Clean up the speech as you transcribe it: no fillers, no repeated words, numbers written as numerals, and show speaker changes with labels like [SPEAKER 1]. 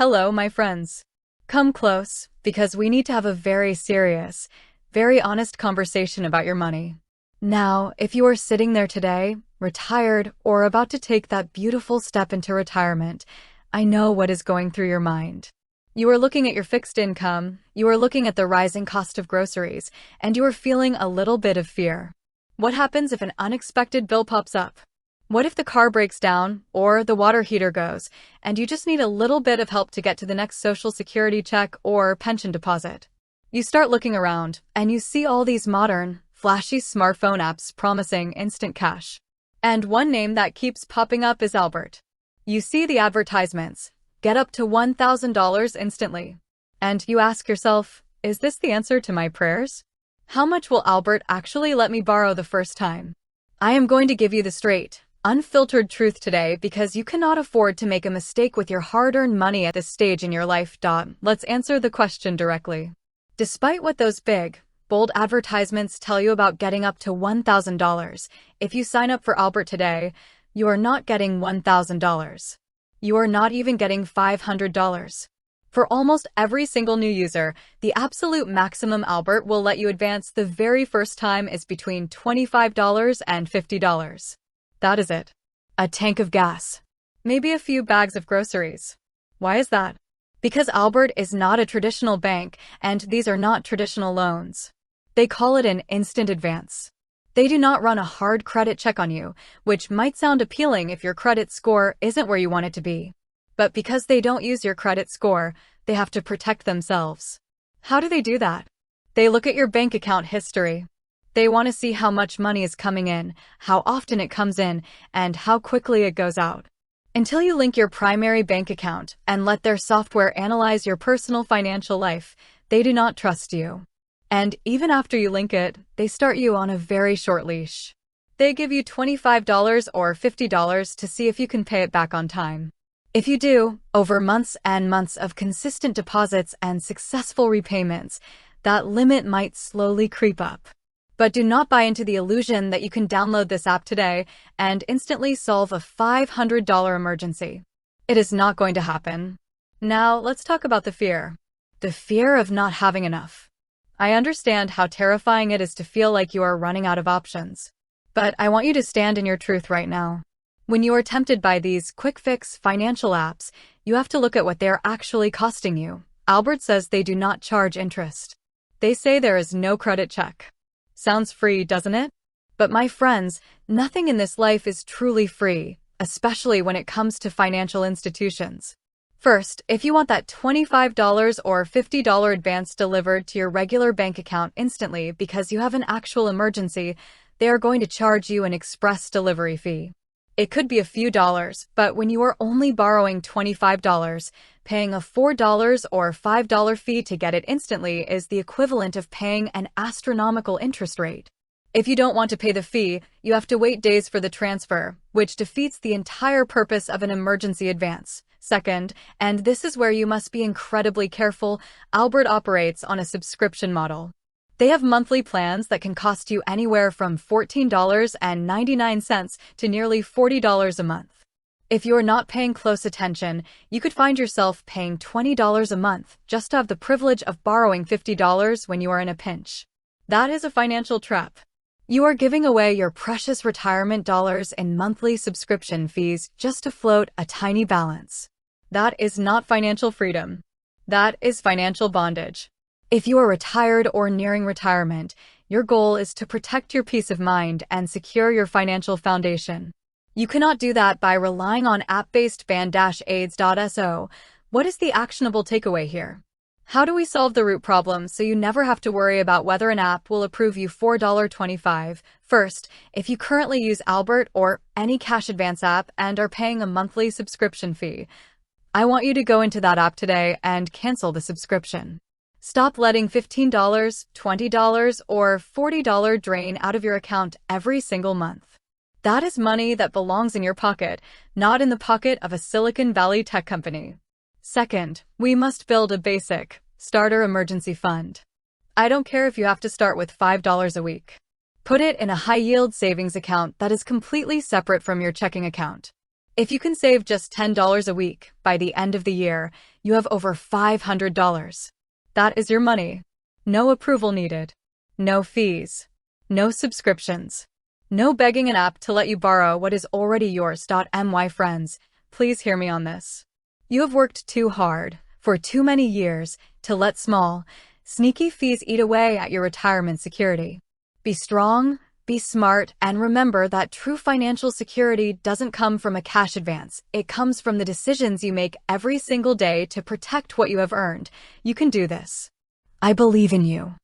[SPEAKER 1] Hello, my friends. Come close, because we need to have a very serious, very honest conversation about your money. Now, if you are sitting there today, retired, or about to take that beautiful step into retirement, I know what is going through your mind. You are looking at your fixed income, you are looking at the rising cost of groceries, and you are feeling a little bit of fear. What happens if an unexpected bill pops up? What if the car breaks down, or the water heater goes, and you just need a little bit of help to get to the next Social Security check or pension deposit? You start looking around, and you see all these modern, flashy smartphone apps promising instant cash. And one name that keeps popping up is Albert. You see the advertisements, get up to $1,000 instantly. And you ask yourself, is this the answer to my prayers? How much will Albert actually let me borrow the first time? I am going to give you the straight, unfiltered truth today because you cannot afford to make a mistake with your hard-earned money at this stage in your life. Let's answer the question directly. Despite what those big, bold advertisements tell you about getting up to $1,000, if you sign up for Albert today, you are not getting $1,000. You are not even getting $500. For almost every single new user, the absolute maximum Albert will let you advance the very first time is between $25 and $50. That is it. A tank of gas. Maybe a few bags of groceries. Why is that? Because Albert is not a traditional bank, and these are not traditional loans. They call it an instant advance. They do not run a hard credit check on you, which might sound appealing if your credit score isn't where you want it to be. But because they don't use your credit score, they have to protect themselves. How do they do that? They look at your bank account history. They want to see how much money is coming in, how often it comes in, and how quickly it goes out. Until you link your primary bank account and let their software analyze your personal financial life, they do not trust you. And even after you link it, they start you on a very short leash. They give you $25 or $50 to see if you can pay it back on time. If you do, over months and months of consistent deposits and successful repayments, that limit might slowly creep up. But do not buy into the illusion that you can download this app today and instantly solve a $500 emergency. It is not going to happen. Now, let's talk about the fear. The fear of not having enough. I understand how terrifying it is to feel like you are running out of options. But I want you to stand in your truth right now. When you are tempted by these quick-fix financial apps, you have to look at what they are actually costing you. Albert says they do not charge interest. They say there is no credit check. Sounds free, doesn't it? But my friends, nothing in this life is truly free, especially when it comes to financial institutions. First, if you want that $25 or $50 advance delivered to your regular bank account instantly because you have an actual emergency, they are going to charge you an express delivery fee. It could be a few dollars, but when you are only borrowing $25, paying a $4 or $5 fee to get it instantly is the equivalent of paying an astronomical interest rate. If you don't want to pay the fee, you have to wait days for the transfer, which defeats the entire purpose of an emergency advance. Second, and this is where you must be incredibly careful, Albert operates on a subscription model. They have monthly plans that can cost you anywhere from $14.99 to nearly $40 a month. If you're not paying close attention, you could find yourself paying $20 a month just to have the privilege of borrowing $50 when you are in a pinch. That is a financial trap. You are giving away your precious retirement dollars in monthly subscription fees just to float a tiny balance. That is not financial freedom. That is financial bondage. If you are retired or nearing retirement, your goal is to protect your peace of mind and secure your financial foundation. You cannot do that by relying on app-based band-aids.so. What is the actionable takeaway here? How do we solve the root problem so you never have to worry about whether an app will approve you $4.25? First, if you currently use Albert or any cash advance app and are paying a monthly subscription fee, I want you to go into that app today and cancel the subscription. Stop letting $15, $20, or $40 drain out of your account every single month. That is money that belongs in your pocket, not in the pocket of a Silicon Valley tech company. Second, we must build a basic, starter emergency fund. I don't care if you have to start with $5 a week. Put it in a high-yield savings account that is completely separate from your checking account. If you can save just $10 a week by the end of the year, you have over $500. That is your money. No approval needed. No fees. No subscriptions. No begging an app to let you borrow what is already yours. My friends, please hear me on this. You have worked too hard, for too many years, to let small, sneaky fees eat away at your retirement security. Be strong, be smart, and remember that true financial security doesn't come from a cash advance. It comes from the decisions you make every single day to protect what you have earned. You can do this. I believe in you.